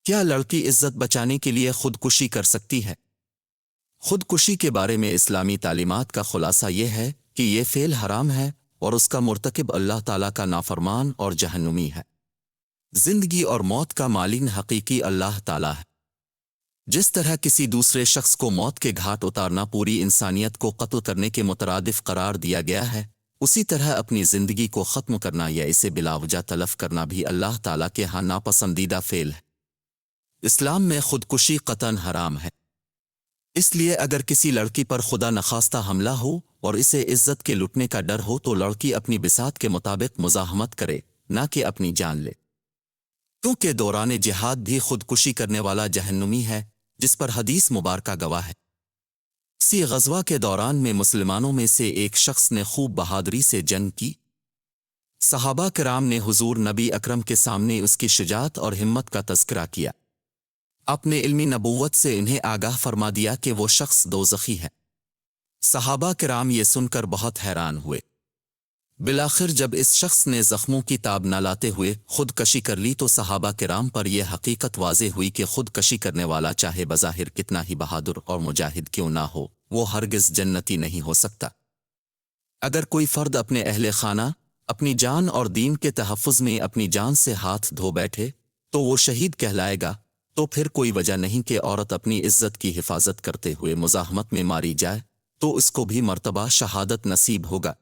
کیا لڑکی عزت بچانے کے لیے خودکشی کر سکتی ہے؟ خودکشی کے بارے میں اسلامی تعلیمات کا خلاصہ یہ ہے کہ یہ فعل حرام ہے اور اس کا مرتکب اللہ تعالیٰ کا نافرمان اور جہنمی ہے۔ زندگی اور موت کا مالک حقیقی اللہ تعالیٰ ہے۔ جس طرح کسی دوسرے شخص کو موت کے گھاٹ اتارنا پوری انسانیت کو قتل کرنے کے مترادف قرار دیا گیا ہے، اسی طرح اپنی زندگی کو ختم کرنا یا اسے بلا وجہ تلف کرنا بھی اللہ تعالیٰ کے ہاں ناپسندیدہ فعل ہے۔ اسلام میں خودکشی قطعاً حرام ہے۔ اس لیے اگر کسی لڑکی پر خدا نخواستہ حملہ ہو اور اسے عزت کے لٹنے کا ڈر ہو تو لڑکی اپنی بساط کے مطابق مزاحمت کرے، نہ کہ اپنی جان لے، کیونکہ دوران جہاد بھی خودکشی کرنے والا جہنمی ہے، جس پر حدیث مبارکہ گواہ ہے۔ اسی غزوہ کے دوران میں مسلمانوں میں سے ایک شخص نے خوب بہادری سے جنگ کی۔ صحابہ کرام نے حضور نبی اکرم کے سامنے اس کی شجاعت اور ہمت کا تذکرہ کیا۔ اپنے علمی نبوت سے انہیں آگاہ فرما دیا کہ وہ شخص دوزخی ہے۔ صحابہ کرام یہ سن کر بہت حیران ہوئے۔ بالآخر جب اس شخص نے زخموں کی تاب نہ لاتے ہوئے خودکشی کر لی تو صحابہ کرام پر یہ حقیقت واضح ہوئی کہ خودکشی کرنے والا چاہے بظاہر کتنا ہی بہادر اور مجاہد کیوں نہ ہو، وہ ہرگز جنتی نہیں ہو سکتا۔ اگر کوئی فرد اپنے اہل خانہ، اپنی جان اور دین کے تحفظ میں اپنی جان سے ہاتھ دھو بیٹھے تو وہ شہید کہلائے گا، تو پھر کوئی وجہ نہیں کہ عورت اپنی عزت کی حفاظت کرتے ہوئے مزاحمت میں ماری جائے، تو اس کو بھی مرتبہ شہادت نصیب ہوگا۔